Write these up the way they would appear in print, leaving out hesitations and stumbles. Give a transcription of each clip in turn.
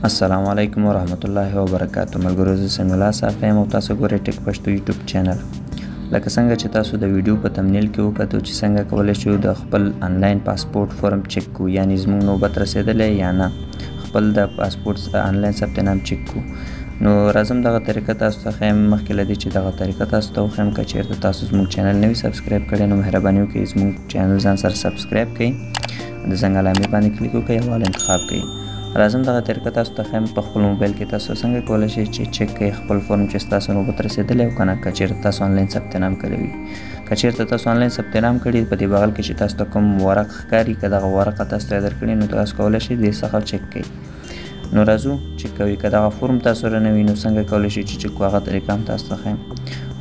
السلام علیکم ورحمت الله وبرکاتو. ملګرو زه سمیع الله صافی یم او تاسو ګورئ ټیک پښتو یوټیوب چینل. لکه څنګه چې تاسو د ویډیو په تمنیل کې وکتو چې څنګه کولی شو د خپل آنلاین پاسپورت فورم چک کو، یعنی زموږ نوبت رسیدلی یا نه، خپل د پاسپورت آنلاین ثبت نام چک کو. نو راځم دغه طریقه تاسو ته ښیم. مخکې له دې چې دغه طریقه تاسو ته وښیم، که چېرته تاسو زموږ چینل نه وي سبسکرایب کړی نو مهرباني وکړئ زموږ چینل ځان سره سبسکرایب کړئ، د زنګ علامې باندې کلیک وکړئ او انتخاب کړئ. راځم دغه طریقه تاسو ته ښیم. په خپل موبایل کې تاسو څنګه کولی شئ چې چک کړئ خپل فورم چې ستاسو نوبت رسېدلی او که نه، که چېرته تاسو آنلاین ثبت نام کړی وي. که چېرته تاسو آنلاین ثبت نام کړي په دې بغل کې چې تاسو ته کوم ورق ښکاري، که دغه ورقه تاسو ته درکړي نو تاسو کولی شئ دې څخه چک کړئ. نو راځو چک کوئ. که دغه فورم تاسو سره نه وي نو څنګه کولی شئ چې چک کو، هغه طریقه هم تاسو ته ښیم.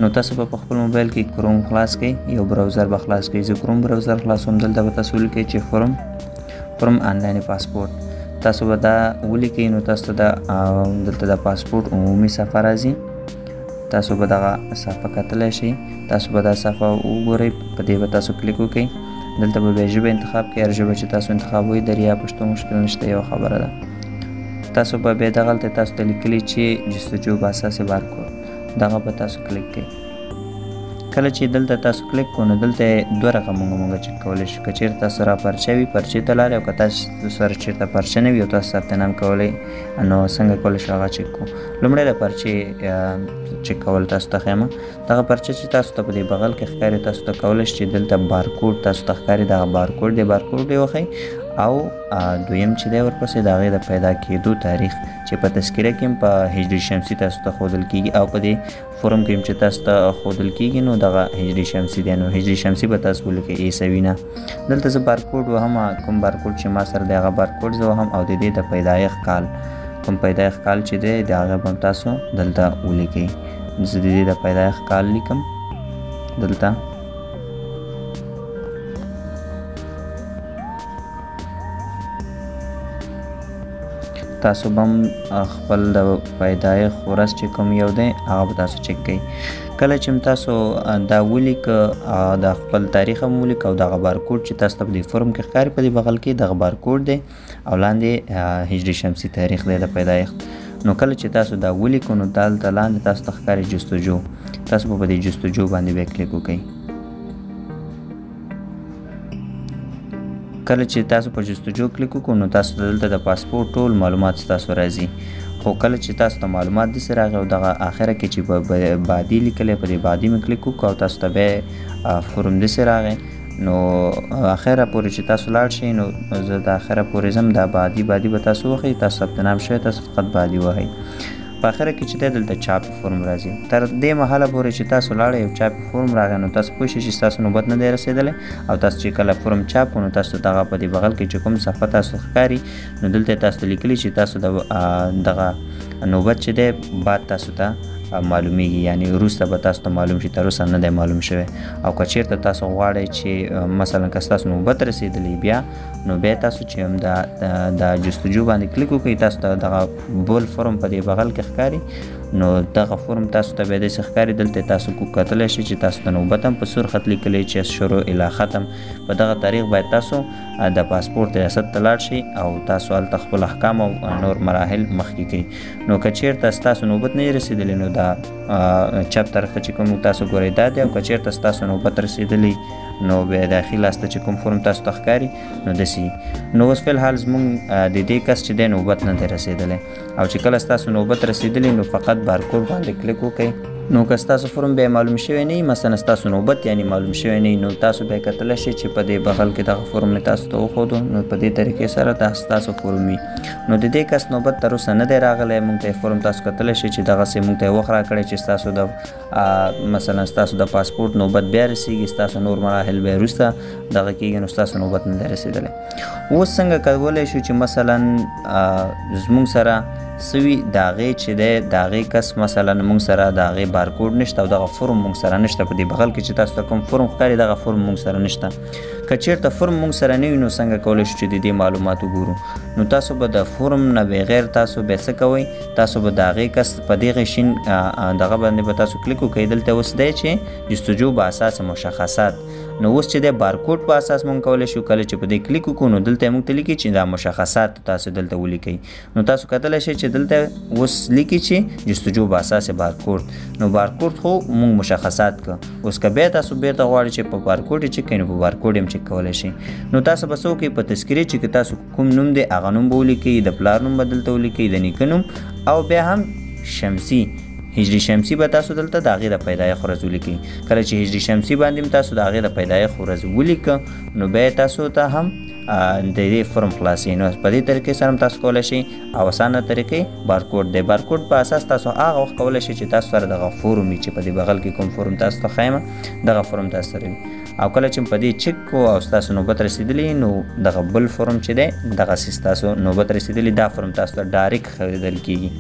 نو تاسو به په خپل موبایل کې کروم خلاص کړئ، یو براوزر به خلاص کړئ. زه کروم براوزر خلاصوم. دلته به تاسو ولیکئ چې فورم آنلاین پاسپورت. تاسو به دا ولیکئ نو تاسو ته دلته د پاسپورت عمومي صفحه راځي. تاسو به دغه صفحه کتلی شئ. تاسو به دا صفحه وګورئ، په دې به تاسو کلیک وکړئ. دلته به بیا ژبه انتخاب کړئ. هر ژبه چې تاسو انتخابوئ، دري یا پښتو مشکل نشته، یوه خبره ده. تاسو به بیا دغلته تاسو ته لیکلي چې جستجو باساس بارکود، دغه به تاسو کلیک کړئ. کله چې دلته تاسو کلیک کړئ نو دلته دوه رقمونه موږ چک کولی شو. که چېرته تاسو سره پرچه وي پرچې ته لاړئ، او که تاسو سره چېرته پرچه نه وي او تاسو ثبت نام کولی نو څنګه کولی شو هغه چک کړو. لومړی د پرچې چک کول تاسو ته ښیم. دغه پرچه چې تاسو ته په دې بغل کې ښکاري، تاسو ته کولی شئ چې دلته بارکوډ تاسو ته ښکاري، دغه بارکوډ دی، بارکوډ یې وښئ. او دویم چې دی ورپسې د هغې د پیدا کېدو تاریخ چې په تذکره کې هم په هجري شمسي تاسو ته ښودل کېږي، او په دې فورم کې هم چې تاسو ته ښودل کېږي نو دغه هجري شمسي دی. نو هجري شمسي به تاسو ولیکئ، عیسوي نه. دلته زه بارکوډ وهم، کوم بارکوډ چې ما سره دی هغه بارکوډ زه وهم، او د دې د پیدایښت کال، کوم پیدایښت کال چې دی د هغه به هم تاسو دلته ولیکئ. زه د دې د پیدایښت کال لیکم دلته. تاسو به هم خپل د پیدایښت ورځ چې کوم یو دی هغه به تاسو چک کوئ. کله چې تاسو دا ولیکه، د خپل تاریخ هم ولیکه، او دغه بارکوډ چې تاسو ته په دې فورم کې ښکاري په دې بغل کې دغه بارکوډ دی، او لاندې هجري شمسي تاریخ دی د پیدایښت. نو کله چې تاسو دا ولیکو نو دلته لاندې تاسو ته ښکاري جستجو. تاسو به په دې جستجو باندې بیا کلیک وکئ. کله چې تاسو په جستجو کلیک وکړو نو تاسو ته دلته د پاسپورت ټول معلومات ستاسو راځي. خو کله چې تاسو ته معلومات داسې راغی او دغه آخره کې چې په بادي لیکلی، په دې بادي مې کلیک وکړو او تاسو ته بیا فورم داسې راغی، نو آخره پورې چې تاسو لاړ شئ نو زه د آخره پورې ځم. دا بادي به تاسو وښئ. تاسو ثبت نام شوی، تاسو فقط بادي وهئ. په آخره کې چې دی دلته چاپي فورم راځي. تر دې مهاله پورې چې تاسو لاړئ او چاپي فورم راغی نو تاسو پوه شئ چې ستاسو نوبت نه دی رسېدلی، او تاسو چې کله فورم چاپ کړو نو تاسو دغه په دې بغل کې چې کوم صفحه تاسو ښکاري نو دلته تاسو ته لیکلي چې تاسو دغه نوبت چې دی بعد تاسو ته معلومیږي، یعنی وروسته به تاسو ته معلوم شي، تر اوسه نه دی معلوم شوی. او که چېرته تاسو غواړئ چې مثلا که ستاسو نوبت رسېدلی بیا، نو بیا تاسو چې هم د جستجو باندې کلیک وکړئ، تاسو ته دغه بل فورم په دې بغل کې ښکاري. نو دغه فورم تاسو ته بیا داسې ښکاري. دلته تاسو کتلی شئ چې تاسو ته نوبت هم په سور خط لیکلی چې شروع الی ختم. په دغه تاریخ باید تاسو د پاسپورت ریاست ته لاړ شئ او تاسو هلته خپل احکام او نور مراحل مخکې کړئ. نو که چېرته ستاسو نوبت نه رسېدلی نو دا چپ طرف ته چې کوم تاسو ګورئ دا دی، او که چېرته ستاسو نوبت رسېدلی نو بیا داخلي لاس ته چې کوم فورم تاسو ته ښکاري نو داسې. نو اوس فلحال زموږ د دې کس چې دی نوبت نه دی رسېدلی، او چې کله ستاسو نوبت رسېدلی نو فقط بارکوډ باندې کلیک وکړئ. نو که ستاسو فورم بیا معلوم شوی نه وي، مثلا ستاسو نوبت یعنی معلوم شوی نه وي، نو تاسو بیا کتلی شئ چې په دې بغل کې دغه فورم مې تاسو ته وښودو. نو په دې طریقې سره دا ستاسو فورم وي. نو د دې کس نوبت تر اوسه نه دی راغلی، موږ ته فورم تاسو کتلی شئ چې دغسې موږ ته یې وخت راکړی چې ستاسو د مثلا ستاسو د پاسپورت نوبت بیا رسېږي، ستاسو نور مراحل بیا وروسته دغه کېږي، نو ستاسو نوبت نه دی رسېدلی. اوس څنګه کولی شو چې مثلا زموږ سره سوي د هغې چې دی د هغې کس مثلا موږ سره د هغې بارکوډ نشته او دغه فورم موږ سره نشته. په دې بغل کې چې تاسو ته کوم فورم ښکاري دغه فورم موږ سره نشته. که چېرته فورم موږ سره نه وي نو څنګه کولی شو چې د دې معلومات وګورو. نو تاسو به د فورم نه بغیر تاسو بیا څه کوئ، تاسو به د هغې کس په دغې شین دغه باندې به تاسو کلیک وکړئ. دلته اوس دی چې جستجو به اساس مشخصات. نو اوس چې د بارکوډ په اساس مونږ کولی شو کله چې په دې کلیک وکړو نو دلته موږ ته لیکي چې دا مشخصات تاسو دلته ولیکئ. نو تاسو کتلی شئ چې دلته اوس لیکي چې جستجو په اساس بارکوډ. نو بارکوډ خو مونږ مشخصات کړه. اوس که بیا تاسو بیرته غواړئ چې په بارکوډ یې چک کړئ نو په بارکوډ هم چک کولی شئ. نو تاسو به څه وکړئ، په تذکرې چې تاسو کوم نوم دی هغه نوم به ولیکئ، د پلار نوم به دلته ولیکئ، د نیکه نوم، او بیا هم شمسي هجري شمسي به تاسو دلته د هغې د پیدایښت ورځ ولیکئ. کله چې هجري شمسي باندې هم تاسو د هغې د پیدایښت ورځ ولیکه نو بیا تاسو ته هم د دې فرم خلاصي. نو په دې طریقې سره هم تاسو کولی شئ او اسانه طریقې بارکوډ دی. بارکوډ په اساس تاسو هغه وخت کولی شئ چې تاسو سره دغه فورم وي چې په دې بغل کې کوم فورم تاسو ته ښیم دغه فورم تاسو سره وي. او کله چې په دې چک کو او ستاسو نوبت رسیدلی نو دغه بل فورم چې دی دغسې ستاسو نوبت رسیدلی دا فورم تاسو ته ډایرکټ ښودل کېږي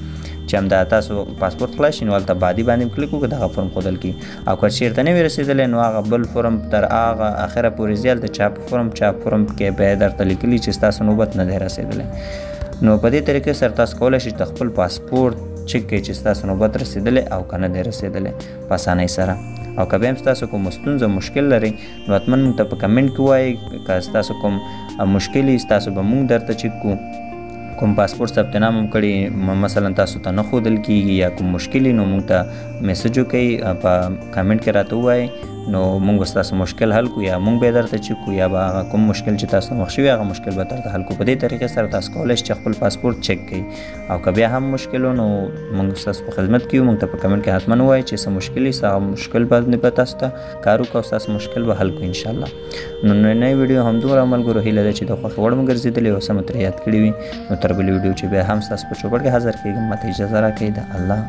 چې همدا تاسو پاسپورت خلاص شي نو هلته بعدي باندې کلیک وکړو دغه فورم ښودل کېږي. او که چېرته نه وي رسېدلی نو هغه بل فورم تر هغه اخره پورې ځي هلته چاپ فورم کې بیا درته لیکلي چې ستاسو نوبت نه دی رسېدلی. نو په دې طریقې سره تاسو کولی شئ چې خپل پاسپورت چک کړئ چې ستاسو نوبت رسېدلی او که نه دی رسېدلی په اسانۍ سره. او که بیا هم ستاسو کوم ستونزه مشکل لرئ نو حتما موږ ته په کمنټ کې ووایئ. که ستاسو کوم مشکل وي ستاسو به موږ درته چک کړو. کوم پاسپورت ثبت نام هم کړي مثلا تاسو ته نه ښودل کېږي یا کوم مشکل نو موږ ته میسج وکړئ، په کمنټ کې راته ووایئ نو موږ به ستاسو مشکل حل کړو یا موږ به یې درته چک کړو یا به هغه کوم مشکل چې تاسو ته مخ شوي هغه مشکل به درته حل کړو. په دې طریقې سره تاسو کولی شئ چې خپل پاسپورت چک کړئ. او که بیا هم مشکل و نو موږ ستاسو په خدمت کې یو. موږ ته په کمنټ کې حتما ووایئ چې څه مشکل وي هغه مشکل باندې به تاسو ته کار وکړو او ستاسو مشکل به حل کړو انشاءالله. نو نننۍ ویډیو همدومره ملګرو هیله ده چې د خوښې وړ مو ګرځېدلې او څه مو ترې یاد کړي وي. نو تر بلې ویډیو چې بیا هم ستاسو په چوپړ کې حاضر کېږم ماته اجازه راکړئ. د الله